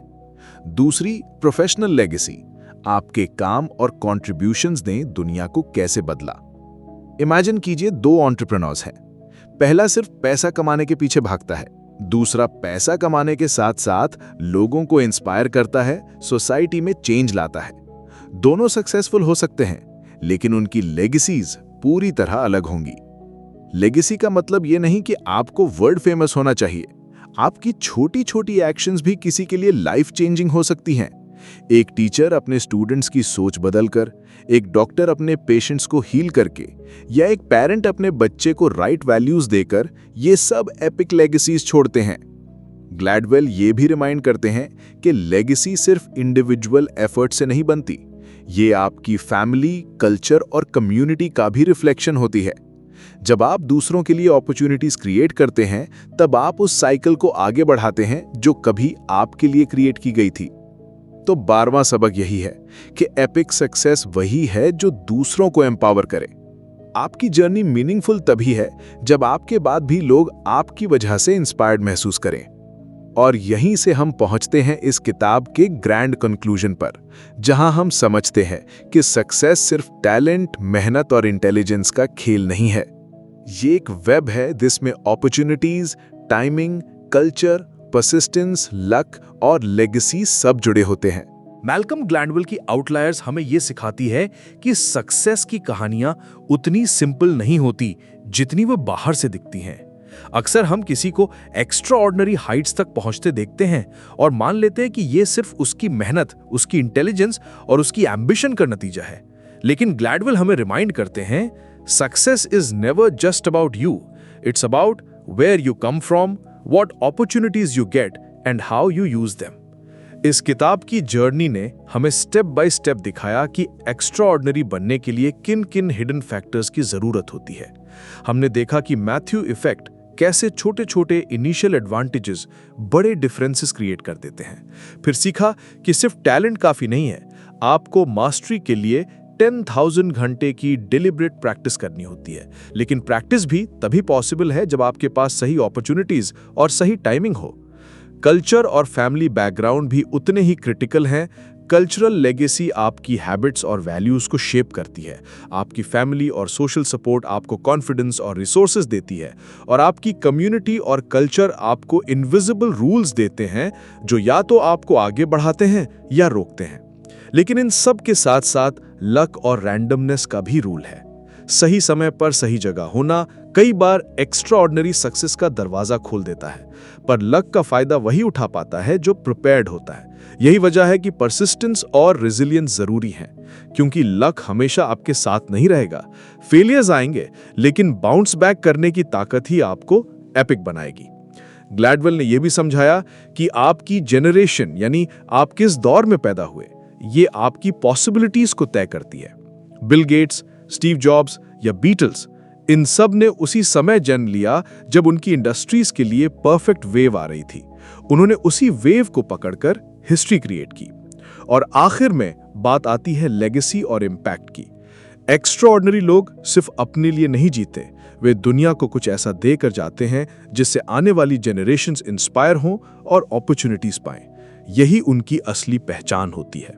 [SPEAKER 5] दूसरी, प्रोफेशनल लेगेसी। आपके काम और कॉन्ट्रीब्यूशंस ने दुनिया को कैसे बदला। इमेजिन कीजिए, दो एंटरप्रेन्योर्स हैं। पहला सिर्फ पैसा कमाने के पीछे भागता है, दूसरा पैसा कमाने के साथ साथ लोगों को इंस्पायर करता है, सोसाइटी में चेंज लाता है। दोनों सक्सेसफुल हो सकते हैं, लेकिन उनकी लेगेसीज पूरी तरह अलग होंगी। लेगेसी का मतलब यह नहीं कि आपको वर्ल्ड फेमस होना चाहिए। आपकी छोटी छोटी एक्शंस भी किसी के लिए लाइफ चेंजिंग हो सकती हैं। एक टीचर अपने स्टूडेंट्स की सोच बदलकर, एक डॉक्टर अपने पेशेंट्स को हील करके, या एक पेरेंट अपने बच्चे को राइट वैल्यूज देकर, ये सब एपिक लेगेसीज छोड़ते हैं। ग्लैडवेल ये भी रिमाइंड करते हैं कि लेगेसी सिर्फ इंडिविजुअल एफर्ट से नहीं बनती, ये आपकी फैमिली, कल्चर और कम्युनिटी का भी रिफ्लेक्शन होती है। जब आप दूसरों के लिए अपॉर्चुनिटीज क्रिएट करते हैं, तब आप उस साइकिल को आगे बढ़ाते हैं जो कभी आपके लिए क्रिएट की गई थी। तो 12वां सबक यही है कि एपिक सक्सेस वही है जो दूसरों को एम्पावर करे। आपकी जर्नी मीनिंगफुल तभी है जब आपके बाद भी लोग आपकी वजह से इंस्पायर्ड महसूस करें। और यहीं से हम पहुंचते हैं इस किताब के ग्रैंड कंक्लूजन पर, जहां हम समझते हैं कि सक्सेस सिर्फ टैलेंट, मेहनत और इंटेलिजेंस का खेल नहीं है। ये एक वेब है जिसमें opportunities, timing, culture, persistence, luck और लेगेसी सब जुड़े होते हैं।
[SPEAKER 4] मैल्कम ग्लैडवेल की आउटलायर्स हमें यह सिखाती है कि सक्सेस की कहानियां उतनी सिंपल नहीं होती जितनी वो बाहर से दिखती हैं। अक्सर हम किसी को एक्स्ट्रा ऑर्डिनरी हाइट्स तक पहुंचते देखते हैं और मान लेते हैं कि यह सिर्फ उसकी मेहनत, उसकी इंटेलिजेंस और उसकी एम्बिशन का नतीजा है। लेकिन ग्लैडवेल हमें रिमाइंड करते हैं, success is never just about you, it's about where you come from, what opportunities you get and how you use them। इस किताब की जर्नी ने हमें स्टेप बाय स्टेप दिखाया कि एक्स्ट्राऑर्डिनरी बनने के लिए किन किन हिडन फैक्टर्स की जरूरत होती है। हमने देखा कि मैथ्यू इफेक्ट कैसे छोटे छोटे इनिशियल एडवांटेजेस बड़े डिफरेंसेस क्रिएट कर देते हैं। फिर सीखा कि सिर्फ टैलेंट काफी नहीं है, आपको मास्टरी के लिए 10,000 घंटे की डिलिब्रेट प्रैक्टिस करनी होती है। लेकिन प्रैक्टिस भी तभी पॉसिबल है जब आपके पास सही अपॉर्चुनिटीज और सही टाइमिंग हो। कल्चर और फैमिली बैकग्राउंड भी उतने ही क्रिटिकल हैं। कल्चरल लेगेसी आपकी हैबिट्स और वैल्यूज को शेप करती है। आपकी फैमिली और सोशल सपोर्ट आपको कॉन्फिडेंस और रिसोर्सेज देती है, और आपकी कम्युनिटी और कल्चर आपको इनविजिबल रूल्स देते हैं जो या तो आपको आगे बढ़ाते हैं या रोकते हैं। लेकिन इन सब के साथ साथ लक और रैंडमनेस का भी रूल है। सही समय पर सही जगह होना कई बार एक्स्ट्राऑर्डिनरी सक्सेस का दरवाजा खोल देता है, पर लक का फायदा वही उठा पाता है जो प्रिपेयर्ड होता है। यही वजह है कि परसिस्टेंस और रेजिलियंस जरूरी है, क्योंकि लक हमेशा आपके साथ नहीं रहेगा। फेलियर्स आएंगे, लेकिन बाउंस बैक करने की ताकत ही आपको एपिक बनाएगी। ग्लैडवेल ने यह भी समझाया कि आपकी जनरेशन, यानी आप किस दौर में पैदा हुए, ये आपकी पॉसिबिलिटीज को तय करती है। बिल गेट्स, स्टीव जॉब्स या बीटल्स, इन सब ने उसी समय जन्म लिया जब उनकी इंडस्ट्रीज के लिए परफेक्ट वेव आ रही थी। उन्होंने उसी वेव को पकड़कर
[SPEAKER 5] हिस्ट्री क्रिएट की। और आखिर में बात आती है लेगेसी और इम्पैक्ट की। एक्स्ट्राऑर्डिनरी लोग सिर्फ अपने लिए नहीं जीते, वे दुनिया को कुछ ऐसा देकर जाते हैं जिससे आने वाली जनरेशन्स इंस्पायर हों और अपॉर्चुनिटीज पाएं। यही उनकी असली पहचान होती है।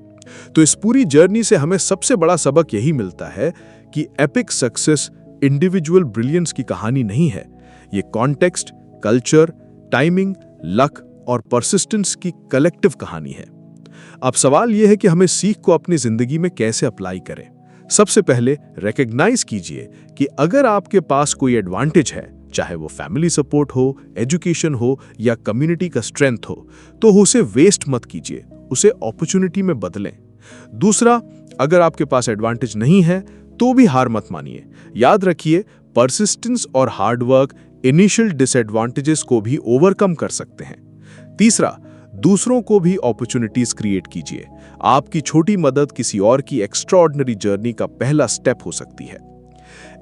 [SPEAKER 5] तो इस पूरी जर्नी से हमें सबसे बड़ा सबक यही मिलता है कि एपिक सक्सेस इंडिविजुअल ब्रिलियंस की कहानी नहीं है। ये कॉन्टेक्स्ट, कल्चर, टाइमिंग, लक और परसिस्टेंस की कलेक्टिव कहानी है। अब सवाल यह है कि हमें सीख को अपनी जिंदगी में कैसे अप्लाई करें। सबसे पहले रिकॉग्नाइज कीजिए कि अगर आपके पास कोई एडवांटेज है, चाहे वो फैमिली सपोर्ट हो, एजुकेशन हो या कम्युनिटी का स्ट्रेंथ हो, तो उसे वेस्ट मत कीजिए, उसे अपॉर्चुनिटी में बदलें। दूसरा, अगर आपके पास एडवांटेज नहीं है तो भी हार मत मानिए। याद रखिए, परसिस्टेंस और हार्डवर्क इनिशियल डिसएडवांटेजेस को भी ओवरकम कर सकते हैं। तीसरा, दूसरों को भी अपॉर्चुनिटीज क्रिएट कीजिए। आपकी छोटी मदद किसी और की एक्स्ट्राऑर्डिनरी जर्नी का पहला स्टेप हो सकती है।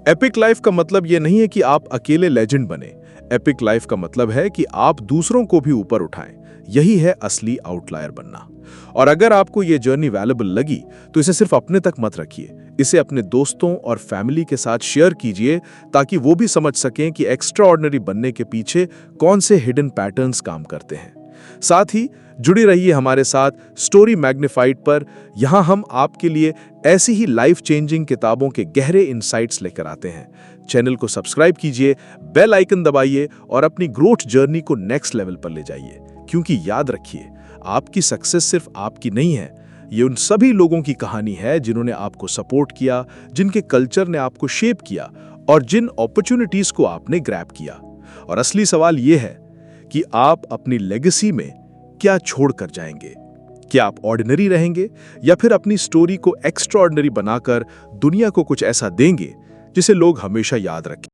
[SPEAKER 5] एपिक लाइफ का मतलब यह नहीं है कि आप अकेले लेजेंड बने। एपिक लाइफ का मतलब है कि आप दूसरों को भी ऊपर उठाएं। यही है असली आउटलायर बनना। और अगर आपको यह जर्नी वैल्यूएबल लगी तो इसे सिर्फ अपने तक मत रखिए, इसे अपने दोस्तों और फैमिली के साथ शेयर कीजिए ताकि वो भी समझ सकें कि एक्स्ट्राऑर्डिनरी बनने के पीछे कौन से हिडन पैटर्न्स काम करते हैं। साथ ही जुड़ी रहिए हमारे साथ स्टोरी मैग्नीफाइड पर। यहां हम आपके लिए ऐसी ही लाइफ चेंजिंग किताबों के गहरे इनसाइट्स लेकर आते हैं। चैनल को सब्सक्राइब कीजिए, बेल आइकन दबाइए और अपनी ग्रोथ जर्नी को नेक्स्ट लेवल पर ले जाइए। क्योंकि याद रखिए, आपकी सक्सेस सिर्फ आपकी नहीं है, ये उन सभी लोगों की कहानी है जिन्होंने आपको सपोर्ट किया, जिनके कल्चर ने आपको शेप किया और जिन अपॉर्चुनिटीज को आपने ग्रैब किया। और असली सवाल ये है कि आप अपनी लेगेसी में क्या छोड़ कर जाएंगे। क्या आप ऑर्डिनरी रहेंगे या फिर अपनी स्टोरी को एक्स्ट्राऑर्डिनरी बनाकर दुनिया को कुछ ऐसा देंगे जिसे लोग हमेशा याद रखें।